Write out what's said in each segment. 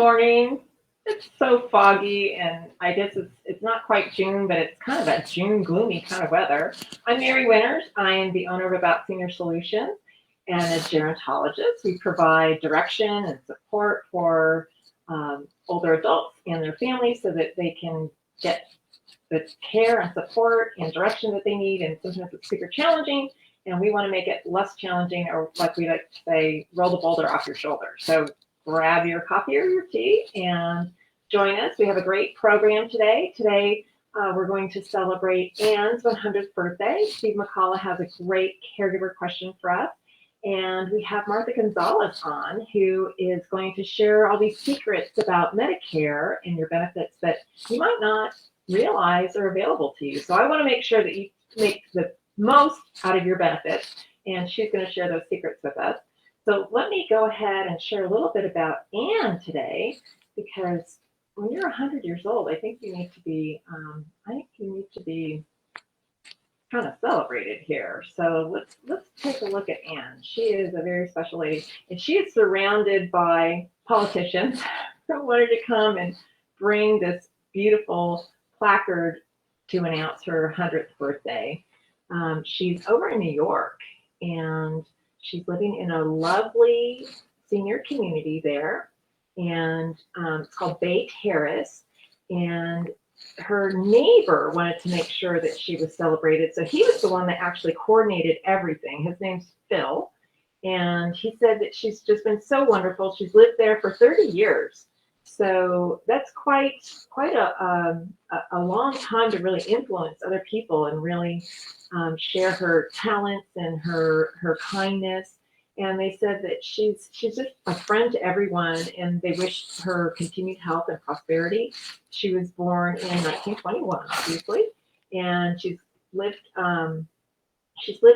morning. It's so foggy, and I guess it's not quite June, but it's kind of a June gloomy kind of weather. I'm Mary Winters. I am the owner of About Senior Solutions and a gerontologist. We provide direction and support for older adults and their families so that they can get the care and support and direction that they need. And sometimes it's super challenging, and we want to make it less challenging, or like we like to say, roll the boulder off your shoulder. So grab your coffee or your tea and join us. We have a great program today. We're going to celebrate Anne's 100th birthday. Steve McCullough has a great caregiver question for us. And we have Martha Gonzalez on, who is going to share all these secrets about MediCare and your benefits that you might not realize are available to you. So I want to make sure that you make the most out of your benefits, and she's going to share those secrets with us. So let me go ahead and share a little bit about Anne today, because when you're 100 years old, I think you need to be, kind of celebrated here. So let's take a look at Anne. She is a very special lady, and she is surrounded by politicians who wanted to come and bring this beautiful placard to announce her 100th birthday. She's over in New York, and she's living in a lovely senior community there, and it's called Bay Terrace. And her neighbor wanted to make sure that she was celebrated, so he was the one that actually coordinated everything. His name's Phil, and he said that she's just been so wonderful. She's lived there for 30 years, so that's quite a long time to really influence other people and really share her talents and her kindness. And they said that she's just a friend to everyone, and they wished her continued health and prosperity. She was born in 1921, obviously, and she's lived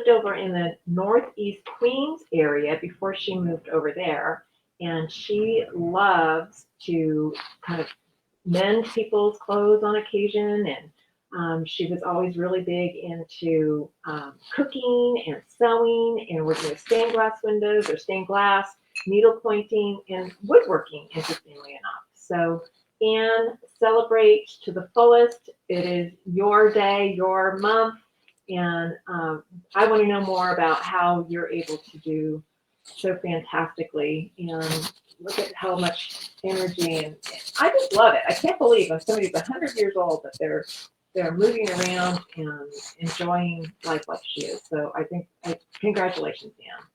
over in the Northeast Queens area before she moved over there. And she loves to kind of mend people's clothes on occasion, and she was always really big into cooking and sewing and working with stained glass windows or stained glass, needle pointing, and woodworking, interestingly enough. So Anne, celebrate to the fullest. It is your day, your month, and I want to know more about how you're able to do so fantastically, and look at how much energy, and I just love it. I can't believe when somebody's 100 years old that they're moving around and enjoying life like she is. So I think, congratulations, Anne.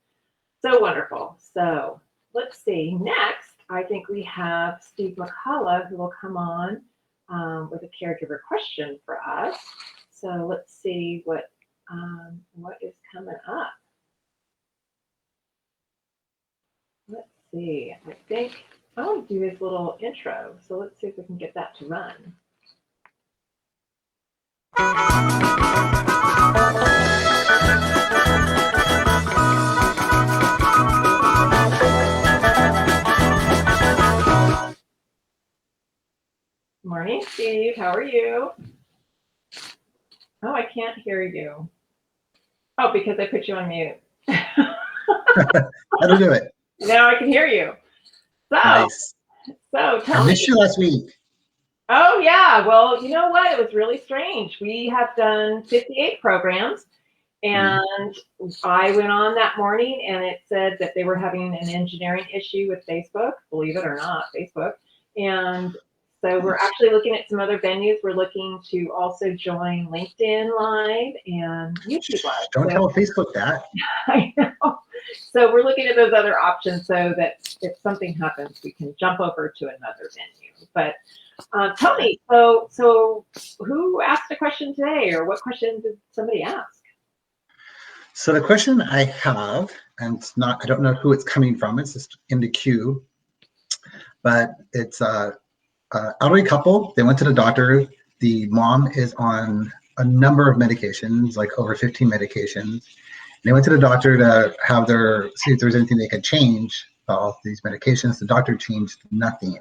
So wonderful. So let's see. Next, I think we have Steve McCullough, who will come on with a caregiver question for us. So let's see what is coming up. Let's see. I think I want to do his little intro. So let's see if we can get that to run. Morning, Steve. How are you? Oh, I can't hear you. Oh, because I put you on mute. How to do it? Now I can hear you. So, nice. So tell me. I missed you last week. Oh, yeah. Well, you know what? It was really strange. We have done 58 programs, and I went on that morning, and it said that they were having an engineering issue with Facebook, believe it or not, Facebook. And so we're actually looking at some other venues. We're looking to also join LinkedIn Live and YouTube Live. Don't tell Facebook that. I know. So we're looking at those other options so that if something happens, we can jump over to another venue. But tell me, so who asked a question today, or what question did somebody ask? So the question I have, and it's not, I don't know who it's coming from, it's just in the queue, but it's elderly couple. They went to the doctor. The mom is on a number of medications, like over 15 medications. They went to the doctor to have see if there was anything they could change about all these medications. The doctor changed nothing.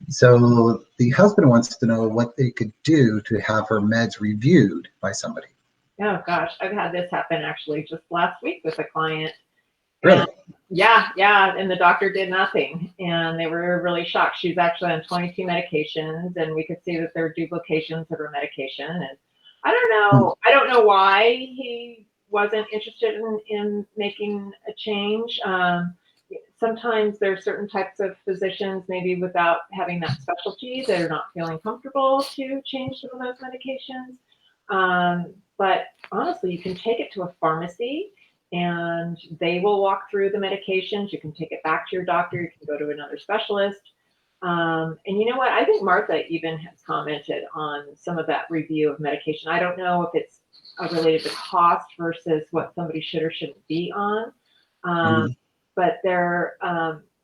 So the husband wants to know what they could do to have her meds reviewed by somebody. Oh gosh, I've had this happen actually just last week with a client. Really? Yeah, and the doctor did nothing, and they were really shocked. She was actually on 22 medications, and we could see that there were duplications of her medication. And Hmm. I don't know why he wasn't interested in making a change. Sometimes there are certain types of physicians, maybe without having that specialty, that are not feeling comfortable to change some of those medications. But honestly, you can take it to a pharmacy and they will walk through the medications. You can take it back to your doctor. You can go to another specialist. And you know what? I think Martha even has commented on some of that review of medication. I don't know if it's related to cost versus what somebody should or shouldn't be on. Um, Hmm. but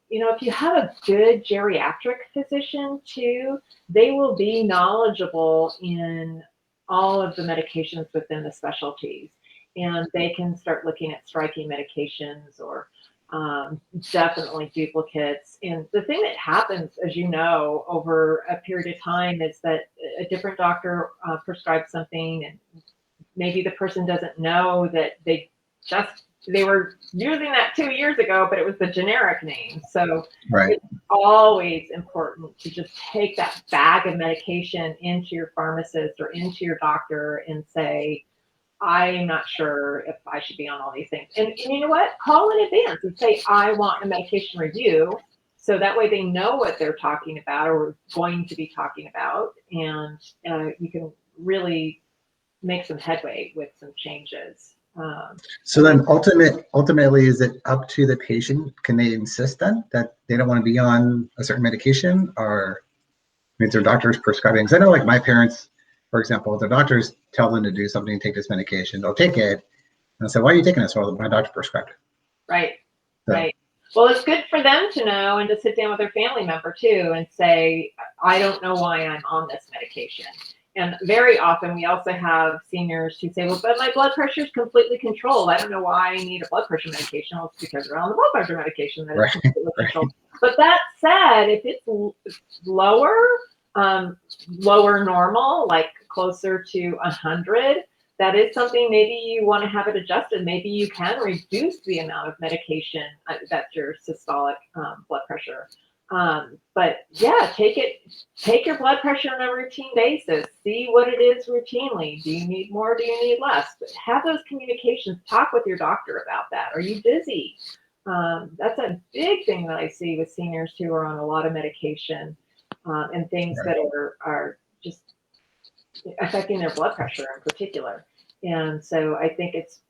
if you have a good geriatric physician too, they will be knowledgeable in all of the medications within the specialties. And they can start looking at striking medications or definitely duplicates. And the thing that happens, as you know, over a period of time is that a different doctor prescribes something, and maybe the person doesn't know that they were using that 2 years ago, but it was the generic name. So Right. it's always important to just take that bag of medication into your pharmacist or into your doctor and say, I'm not sure if I should be on all these things. And you know what? Call in advance and say, I want a medication review. So that way they know what they're talking about or going to be talking about. And you can really make some headway with some changes. So then ultimately, is it up to the patient? Can they insist then that they don't want to be on a certain medication, or means their doctor's prescribing? Because I know, like my parents, for example, their doctors tell them to do something, take this medication, they'll take it, and I say, "Why are you taking this?" Well, my doctor prescribed it. Right, So right. Well, it's good for them to know and to sit down with their family member too and say, I don't know why I'm on this medication. And very often we also have seniors who say, well, but my blood pressure is completely controlled. I don't know why I need a blood pressure medication. Well, it's because they're on the blood pressure medication that is right, completely controlled. right, But that said, if it's lower, lower normal, like closer to 100, that is something maybe you want to have it adjusted. Maybe you can reduce the amount of medication that's your systolic blood pressure. But yeah, take your blood pressure on a routine basis. See what it is routinely. Do you need more? Do you need less? But have those communications. Talk with your doctor about that. Are you busy? That's a big thing that I see with seniors who are on a lot of medication and things right. that are just affecting their blood pressure in particular. And so I think it's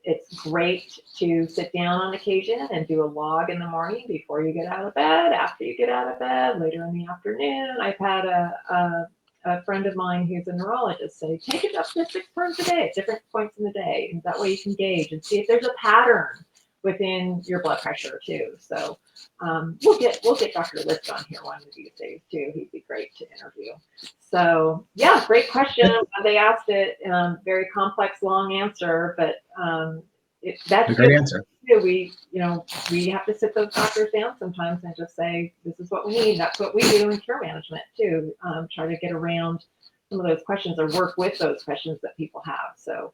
great to sit down on occasion and do a log in the morning before you get out of bed, after you get out of bed, later in the afternoon. I've had a friend of mine who's a neurologist say, take it up to 6 times a day at different points in the day. And that way you can gauge and see if there's a pattern within your blood pressure too. So we'll get Dr. List on here one of these days too. He'd be great to interview. So yeah, great question. They asked it, very complex, long answer, but A that's great good answer. too. We have to sit those doctors down sometimes and just say, this is what we need. That's what we do in care management too. Try to get around some of those questions or work with those questions that people have. So,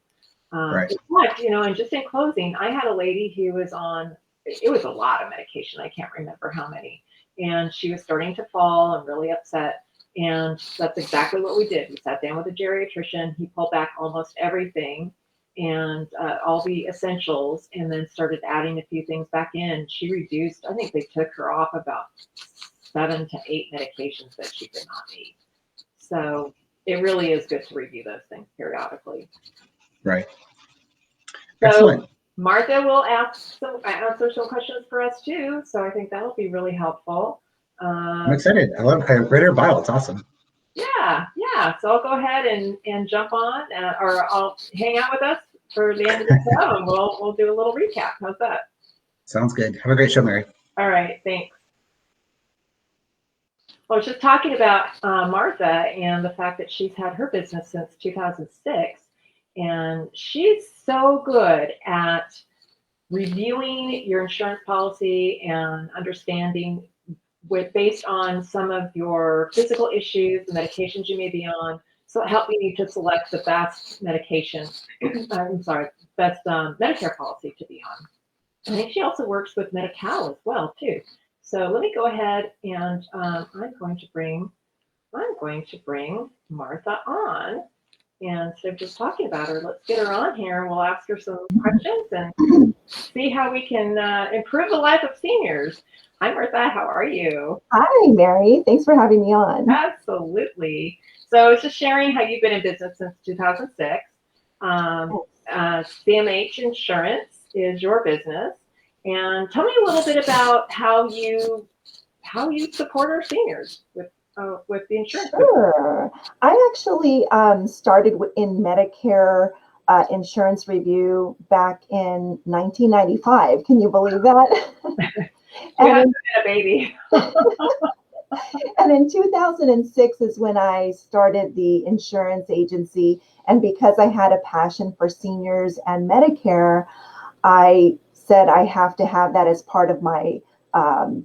Right. and just in closing, I had a lady who was on, it was a lot of medication. I can't remember how many. And she was starting to fall and really upset. And that's exactly what we did. We sat down with a geriatrician. He pulled back almost everything and all the essentials and then started adding a few things back in. She reduced, I think they took her off about 7 to 8 medications that she could not need. So it really is good to review those things periodically. Right. So Excellent. Martha will answer some questions for us too. So I think that'll be really helpful. I'm excited. I read her bio. It's awesome. Yeah. So I'll go ahead and jump on, or I'll hang out with us for the end of the show, and we'll do a little recap. How's that? Sounds good. Have a great show, Mary. All right, thanks. Well, I was just talking about Martha and the fact that she's had her business since 2006, and she's so good at reviewing your insurance policy and understanding based on some of your physical issues, the medications you may be on, so helping you to select the best medication, I'm sorry, best Medicare policy to be on. I think she also works with MediCal as well too. So let me go ahead and I'm going to bring Martha on. And instead of just talking about her, let's get her on here and we'll ask her some questions and see how we can improve the life of seniors. Hi, Martha. How are you? Hi, Mary. Thanks for having me on. Absolutely. So it's just sharing how you've been in business since 2006. CMH Insurance is your business. And tell me a little bit about how you support our seniors with the insurance. Sure. I actually started in Medicare insurance review back in 1995. Can you believe that? You have a baby. And in 2006 is when I started the insurance agency. And because I had a passion for seniors and Medicare, I said I have to have that as part of my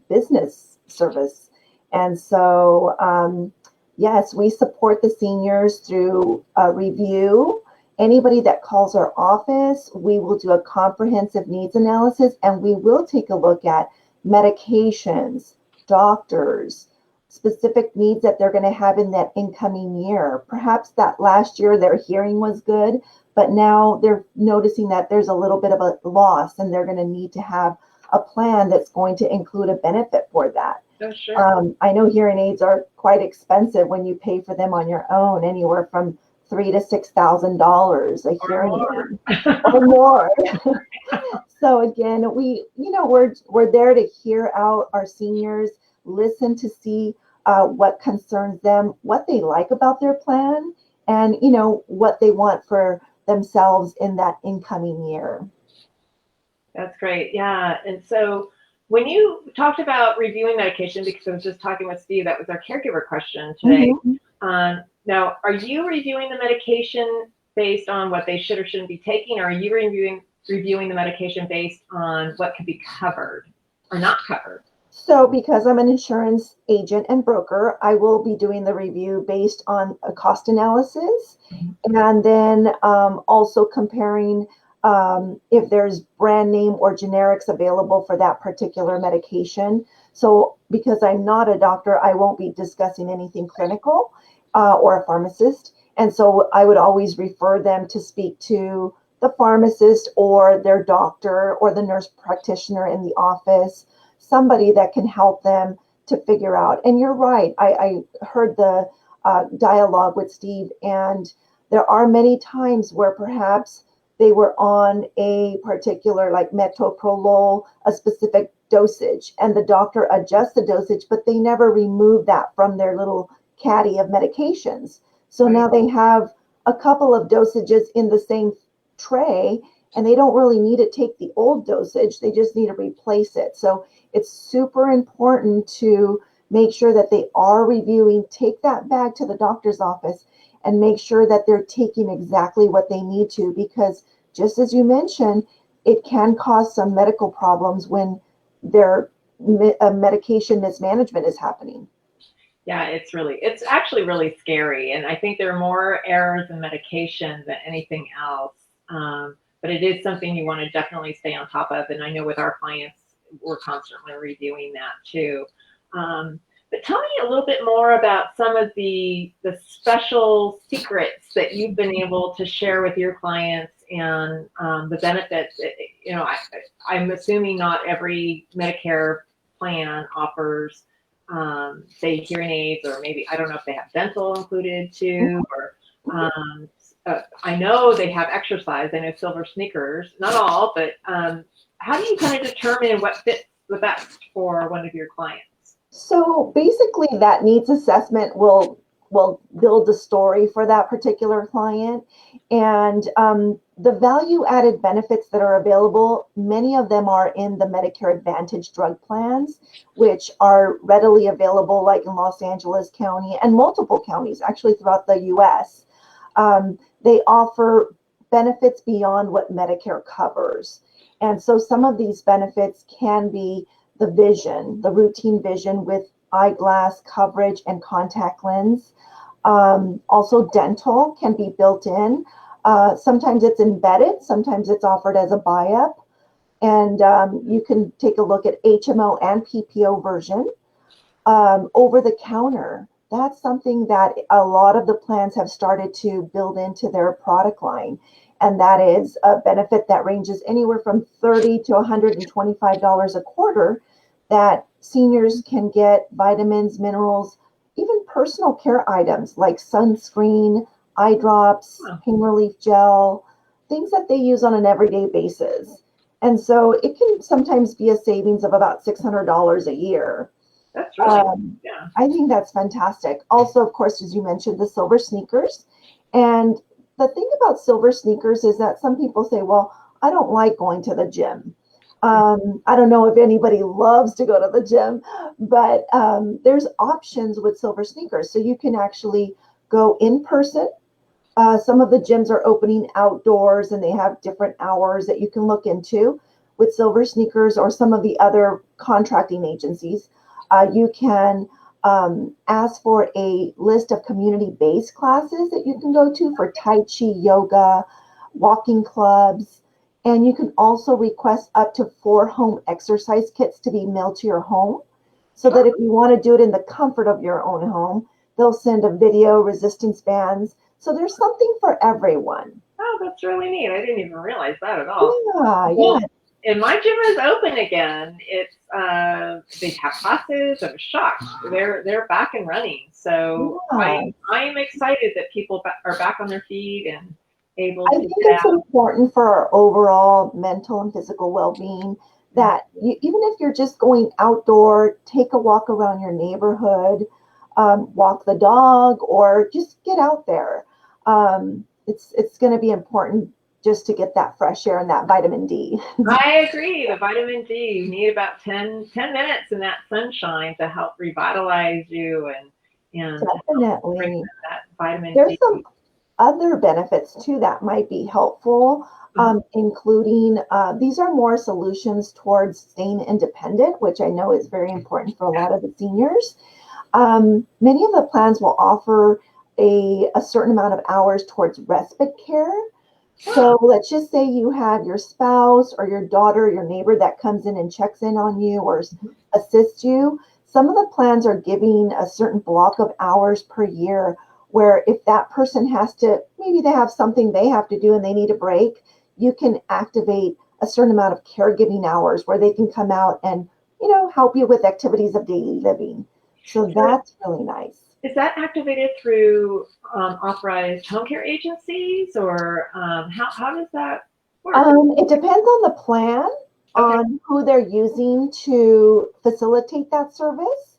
business service. And so, yes, we support the seniors through a review. Anybody that calls our office, we will do a comprehensive needs analysis, and we will take a look at medications, doctors, specific needs that they're going to have in that incoming year. Perhaps that last year their hearing was good, but now they're noticing that there's a little bit of a loss and they're going to need to have a plan that's going to include a benefit for that. Oh, sure. I know hearing aids are quite expensive when you pay for them on your own, anywhere from $3,000 to $6,000 a hearing aid or more. So again, we're there to hear out our seniors, listen to see what concerns them, what they like about their plan, and what they want for themselves in that incoming year. That's great. Yeah. And so when you talked about reviewing medication, because I was just talking with Steve, that was our caregiver question today. Mm-hmm. Now, are you reviewing the medication based on what they should or shouldn't be taking, or are you reviewing the medication based on what can be covered or not covered? So because I'm an insurance agent and broker, I will be doing the review based on a cost analysis, and then also comparing if there's brand name or generics available for that particular medication. So because I'm not a doctor, I won't be discussing anything clinical or a pharmacist. And so I would always refer them to speak to the pharmacist or their doctor or the nurse practitioner in the office, somebody that can help them to figure out. And you're right. I heard the dialogue with Steve, and there are many times where perhaps they were on a particular, like metoprolol, a specific dosage, and the doctor adjusts the dosage, but they never remove that from their little caddy of medications. So now they have a couple of dosages in the same tray, and they don't really need to take the old dosage. They just need to replace it. So it's super important to make sure that they are reviewing, take that back to the doctor's office and make sure that they're taking exactly what they need to, because just as you mentioned, it can cause some medical problems when their medication mismanagement is happening. Yeah, it's actually really scary. And I think there are more errors in medication than anything else. But it is something you want to definitely stay on top of. And I know with our clients, we're constantly reviewing that too. But tell me a little bit more about some of the special secrets that you've been able to share with your clients and the benefits. I'm assuming not every Medicare plan offers, say, hearing aids, or maybe, I don't know if they have dental included too, or I know they have exercise. I know silver sneakers, not all, but how do you kind of determine what fits the best for one of your clients? So basically that needs assessment will build a story for that particular client. And the value added benefits that are available, many of them are in the Medicare Advantage drug plans, which are readily available like in Los Angeles County and multiple counties actually throughout the US. They offer benefits beyond what Medicare covers. And so some of these benefits can be the vision, the routine vision with eyeglass coverage and contact lens. Also dental can be built in. Sometimes it's embedded, sometimes it's offered as a buy-up. And you can take a look at HMO and PPO version. Over the counter, that's something that a lot of the plans have started to build into their product line. And that is a benefit that ranges anywhere from $30 to $125 a quarter, that seniors can get vitamins, minerals, even personal care items like sunscreen, eye drops, pain relief gel, things that they use on an everyday basis. And so it can sometimes be a savings of about $600 a year. That's really, yeah. I think that's fantastic. Also, of course, as you mentioned, the silver sneakers. And the thing about silver sneakers is that some people say, well, I don't like going to the gym. I don't know if anybody loves to go to the gym, but there's options with silver sneakers. So you can actually go in person. Some of the gyms are opening outdoors and they have different hours that you can look into with silver sneakers, or some of the other contracting agencies. You can ask for a list of community-based classes that you can go to for Tai Chi, yoga, walking clubs. And you can also request up to 4 home exercise kits to be mailed to your home, so that if you want to do it in the comfort of your own home, they'll send a video, resistance bands. So there's something for everyone. Oh, that's really neat. I didn't even realize that at all. Yeah, Well, yeah. and my gym is open again. It's they have classes. I was shocked. They're back and running. So Yeah. I am excited that people are back on their feet and able I to think get it's out. important for our overall mental and physical well-being that you, even if you're just going outdoor, take a walk around your neighborhood, walk the dog, or just get out there. It's going to be important just to get that fresh air and that vitamin D. I agree. The vitamin D, you need about 10 minutes in that sunshine to help revitalize you and help bring Definitely. that vitamin There's D. some other benefits too that might be helpful, including these are more solutions towards staying independent, which I know is very important for a lot of the seniors. Many of the plans will offer a certain amount of hours towards respite care. So let's just say you have your spouse or your daughter, your neighbor that comes in and checks in on you or assists you. Some of the plans are giving a certain block of hours per year where if that person has to, maybe they have something they have to do and they need a break, you can activate a certain amount of caregiving hours where they can come out and, help you with activities of daily living. So that's really nice. Is that activated through authorized home care agencies, or how does that work? It depends on the plan, on who they're using to facilitate that service.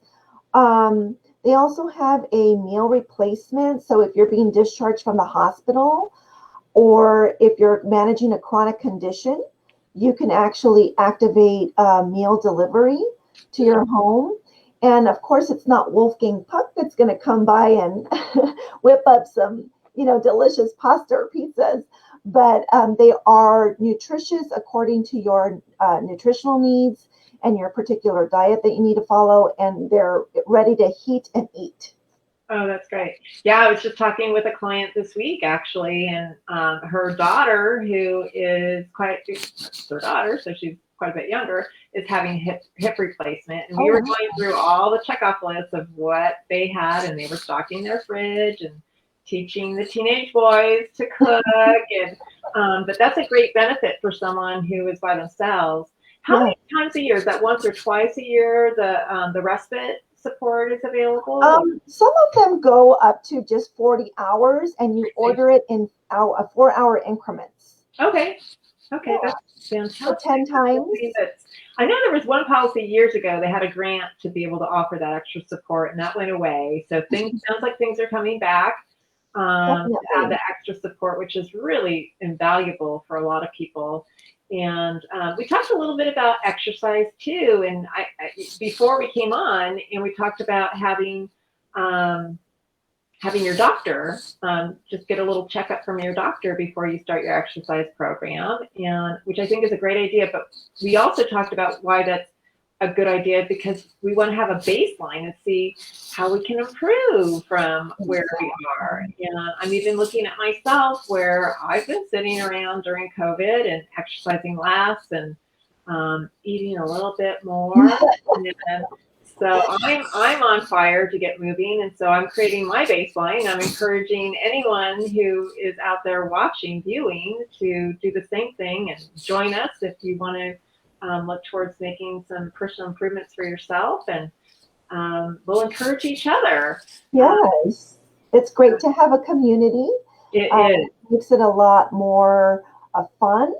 They also have a meal replacement. So if you're being discharged from the hospital, or if you're managing a chronic condition, you can actually activate meal delivery to your home. And of course, it's not Wolfgang Puck that's going to come by and whip up some, delicious pasta or pizzas, but they are nutritious according to your nutritional needs and your particular diet that you need to follow, and they're ready to heat and eat. Oh, that's great. Yeah, I was just talking with a client this week actually, and her daughter, who is her daughter, so she's quite a bit younger, is having hip replacement, and we were going through all the checkoff lists of what they had, and they were stocking their fridge and teaching the teenage boys to cook, and but that's a great benefit for someone who is by themselves. How many times a year? Is that once or twice a year the respite support is available? Some of them go up to just 40 hours, and you order it in 4-hour increments. Okay, that's fantastic. So 10 times. I know there was one policy years ago. They had a grant to be able to offer that extra support, and that went away. So sounds like things are coming back to have the extra support, which is really invaluable for a lot of people. And we talked a little bit about exercise too. And I before we came on, and we talked about having your doctor just get a little checkup from your doctor before you start your exercise program, and which I think is a great idea. But we also talked about why that's a good idea, because we want to have a baseline and see how we can improve from where we are. And I'm even looking at myself, where I've been sitting around during COVID and exercising less, and eating a little bit more. And so I'm on fire to get moving, and so I'm creating my baseline. I'm encouraging anyone who is out there watching, viewing, to do the same thing and join us if you want to look towards making some personal improvements for yourself, and we'll encourage each other. Yes, it's great to have a community. It is. It makes it a lot more fun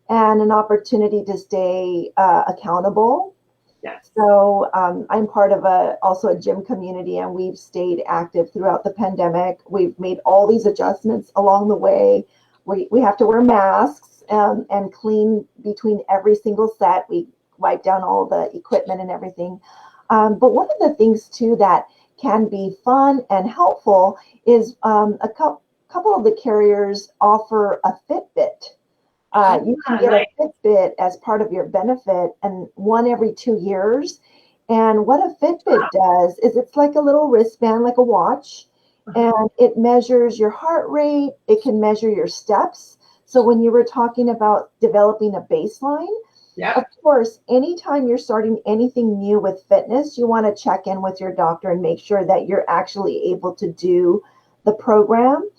and an opportunity to stay accountable. Yes. So I'm part of also a gym community, and we've stayed active throughout the pandemic. We've made all these adjustments along the way. We have to wear masks and clean between every single set. We wipe down all the equipment and everything. But one of the things too that can be fun and helpful is a couple of the carriers offer a Fitbit. You can get a Fitbit as part of your benefit, and one every 2 years. And what a Fitbit does is it's like a little wristband, like a watch, and it measures your heart rate. It can measure your steps. So when you were talking about developing a baseline, of course, anytime you're starting anything new with fitness, you want to check in with your doctor and make sure that you're actually able to do the program.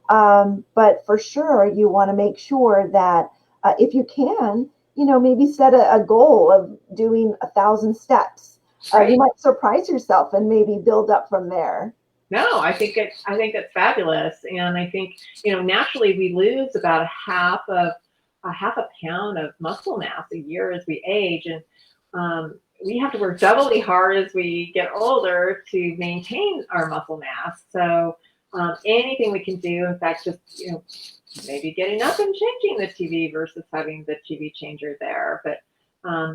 But for sure, you want to make sure that if you can, maybe set a goal of doing 1,000 steps. You might surprise yourself and maybe build up from there. No, I think it's fabulous, and I think naturally we lose about half a pound of muscle mass a year as we age, and we have to work doubly hard as we get older to maintain our muscle mass. So anything we can do, in fact, just maybe getting up and changing the TV versus having the TV changer there. But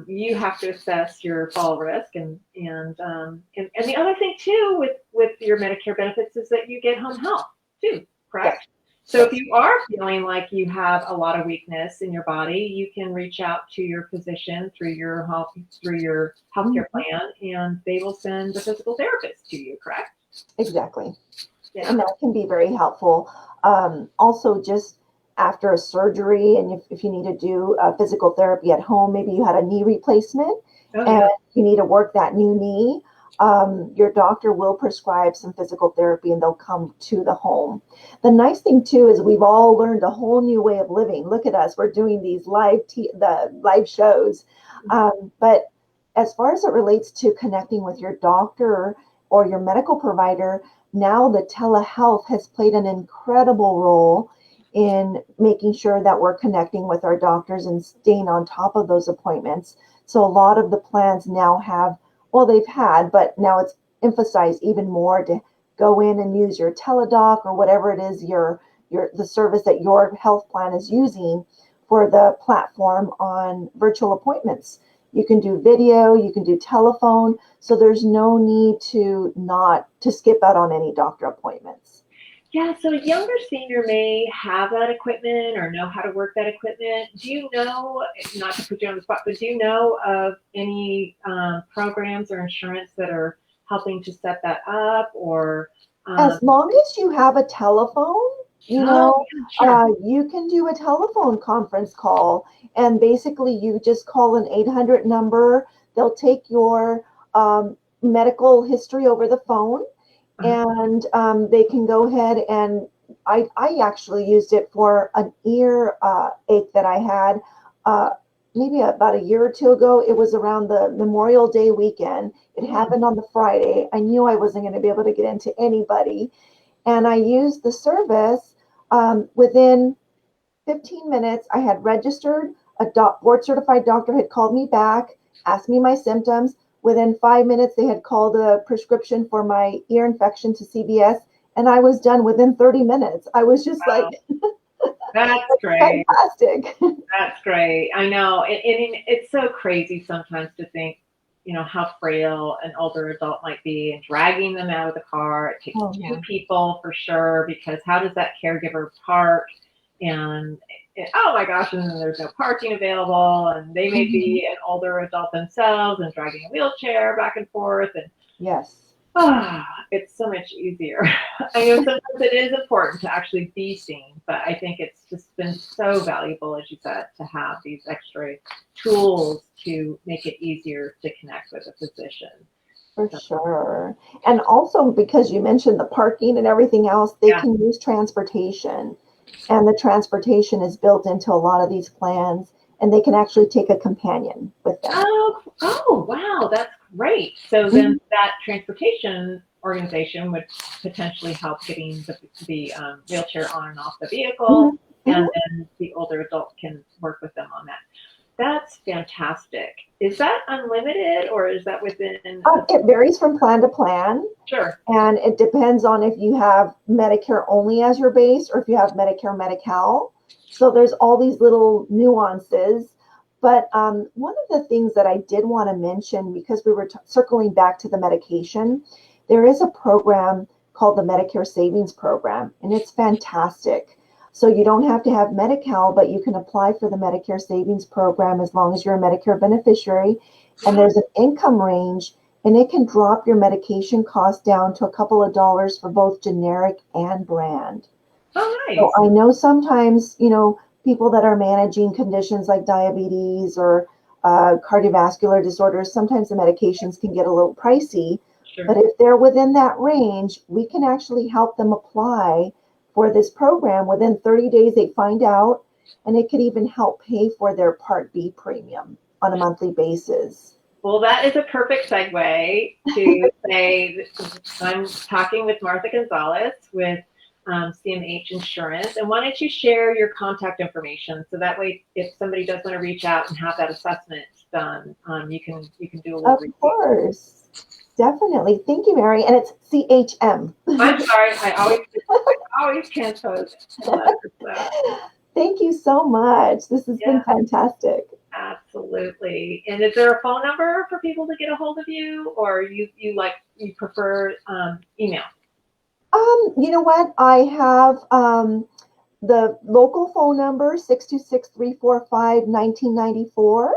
you have to assess your fall risk, and the other thing too with your Medicare benefits is that you get home health too, correct? Yes. So if you are feeling like you have a lot of weakness in your body, you can reach out to your physician through your healthcare plan, and they will send a physical therapist to you, correct? Exactly. Yeah. And that can be very helpful. Also, just after a surgery, and if you need to do physical therapy at home, maybe you had a knee replacement and you need to work that new knee, your doctor will prescribe some physical therapy, and they'll come to the home. The nice thing too is we've all learned a whole new way of living. Look at us, we're doing these live shows. But as far as it relates to connecting with your doctor or your medical provider, now the telehealth has played an incredible role in making sure that we're connecting with our doctors and staying on top of those appointments. So a lot of the plans now have, they've had, but now it's emphasized even more to go in and use your teledoc or whatever it is the service that your health plan is using for the platform on virtual appointments. You can do video, you can do telephone, so there's no need to skip out on any doctor appointments. Yeah, so a younger senior may have that equipment or know how to work that equipment. Do you know, not to put you on the spot, but do you know of any programs or insurance that are helping to set that up? Or as long as you have a telephone, you can do a telephone conference call, and basically you just call an 800 number. They'll take your medical history over the phone. And they can go ahead, and I actually used it for an ear ache that I had maybe about a year or two ago. It was around the Memorial Day weekend. It happened on the Friday. I knew I wasn't going to be able to get into anybody. And I used the service. Within 15 minutes, I had registered. A board-certified doctor had called me back, asked me my symptoms. Within 5 minutes, they had called a prescription for my ear infection to CVS, and I was done within 30 minutes. I was just like, that's great. Fantastic. That's great. I know. And it's so crazy sometimes to think, how frail an older adult might be, and dragging them out of the car. It takes two people for sure, because how does that caregiver park? And oh my gosh, and then there's no parking available, and they may be an older adult themselves and dragging a wheelchair back and forth. And yes. It's so much easier. I know sometimes it is important to actually be seen, but I think it's just been so valuable, as you said, to have these extra tools to make it easier to connect with a physician. For sure. And also because you mentioned the parking and everything else, they Yeah. can use transportation. And the transportation is built into a lot of these plans, and they can actually take a companion with them. Oh, wow, that's great. So then that transportation organization would potentially help getting the wheelchair on and off the vehicle, and then the older adult can work with them on that. That's fantastic. Is that unlimited or is that within? It varies from plan to plan. Sure. And it depends on if you have Medicare only as your base or if you have Medicare Medi-Cal. So there's all these little nuances. But one of the things that I did want to mention, because we were circling back to the medication, there is a program called the Medicare Savings Program, and it's fantastic. So you don't have to have Medi-Cal, but you can apply for the Medicare Savings Program as long as you're a Medicare beneficiary. And there's an income range, and it can drop your medication cost down to a couple of dollars for both generic and brand. Oh, nice. So I know sometimes, people that are managing conditions like diabetes or cardiovascular disorders, sometimes the medications can get a little pricey. Sure. But if they're within that range, we can actually help them apply for this program. Within 30 days, they find out, and it could even help pay for their Part B premium on a monthly basis. Well, that is a perfect segue to say I'm talking with Martha Gonzalez with CMH Insurance, and why don't you share your contact information so that way if somebody does want to reach out and have that assessment done, you can do a little Of course. Definitely. Thank you, Mary. And it's CHM. I'm sorry. I always transpose. Thank you so much. This has been fantastic. Absolutely. And is there a phone number for people to get a hold of you, or you prefer email? You know what? I have the local phone number 626-345-1994.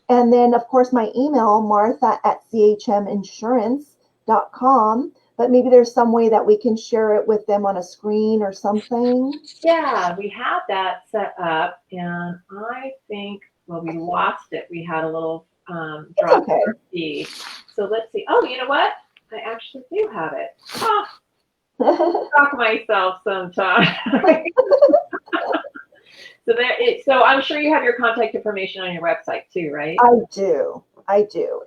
And then, of course, my email, martha@chminsurance.com. But maybe there's some way that we can share it with them on a screen or something. Yeah, we have that set up. And I think, well, we lost it. We had a little drop in our feed. So let's see. Oh, you know what? I actually do have it. Shock myself sometimes. So I'm sure you have your contact information on your website too, right? I do.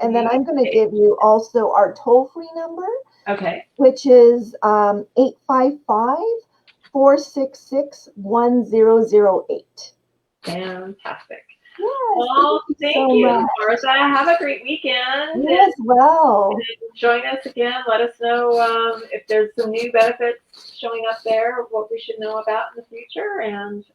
And then I'm going to give you also our toll-free number. Okay. Which is 855-466-1008. Fantastic. Yes, well, thank you, Martha. Have a great weekend. You as well. And join us again. Let us know if there's some new benefits showing up there, what we should know about in the future. And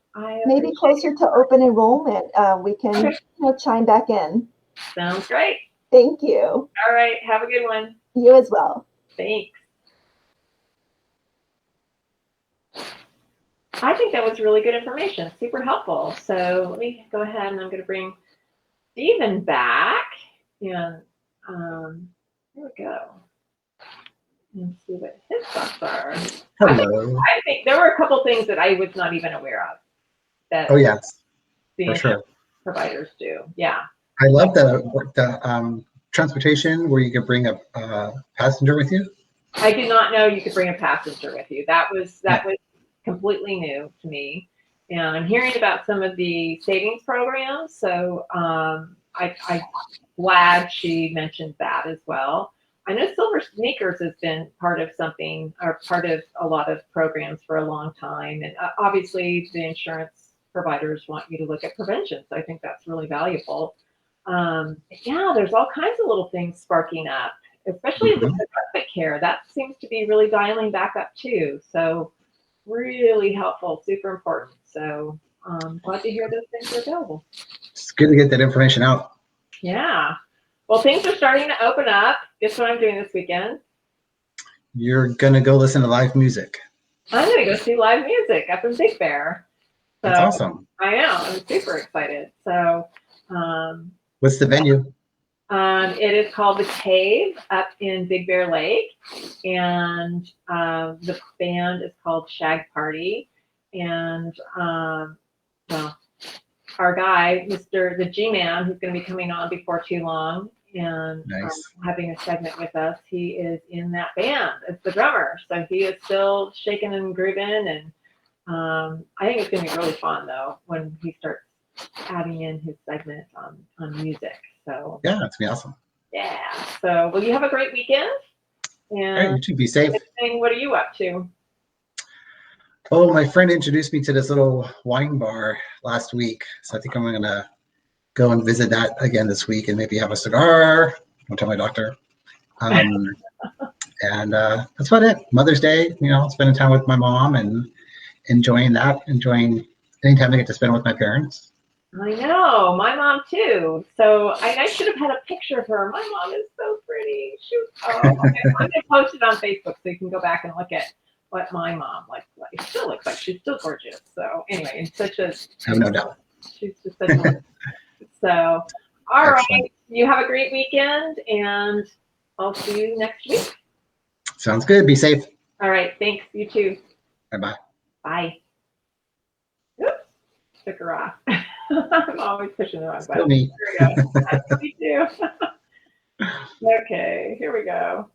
maybe closer to open enrollment, we can chime back in. Sounds great. Thank you. All right. Have a good one. You as well. Thanks. I think that was really good information. Super helpful. So let me go ahead and I'm going to bring Stephen back. And here we go. And see what his thoughts are. Hello. I think there were a couple things that I was not even aware of. That oh, yes. The for sure. providers do. Yeah. I love the transportation where you can bring a passenger with you. I did not know you could bring a passenger with you. That was completely new to me. And I'm hearing about some of the savings programs. So I'm glad she mentioned that as well. I know Silver Sneakers has been part of something or part of a lot of programs for a long time. And obviously the insurance providers want you to look at prevention. So I think that's really valuable. Yeah, there's all kinds of little things sparking up, especially with the Respite Care. That seems to be really dialing back up too. So really helpful, super important. So glad to hear those things are available. It's good to get that information out. Yeah. Well, things are starting to open up. Guess what I'm doing this weekend? You're going to go listen to live music. I'm going to go see live music up in Big Bear. So that's awesome. I am. I'm super excited. So what's the venue? It is called The Cave up in Big Bear Lake, and the band is called Shag Party. And well, our guy, Mr. the G-Man, who's going to be coming on before too long and Nice. having a segment with us, he is in that band as the drummer. So he is still shaking and grooving, and I think it's going to be really fun though when he starts adding in his segment on music. So Yeah, it's gonna be awesome. yeah. So well, you have a great weekend. All right, And you too. Be safe. what are you up to? Oh, my friend introduced me to this little wine bar last week, so I think I'm gonna go and visit that again this week and maybe have a cigar. I'll tell my doctor. And that's about it. Mother's Day, spending time with my mom and enjoying that, enjoying any time I get to spend with my parents. I know, my mom too. So I should have had a picture of her. My mom is so pretty. Shoot. Oh, okay. I'm gonna post it on Facebook so you can go back and look at what my mom looks like. It still looks like she's still gorgeous. So anyway, and such a I have no doubt. she's just such a so all Excellent. right. You have a great weekend, and I'll see you next week. Sounds good. Be safe. All right, thanks. You too. Bye-bye. Bye. Oops, took her off. I'm always pushing the wrong Still button. me. Here we go. Me too. Okay, here we go.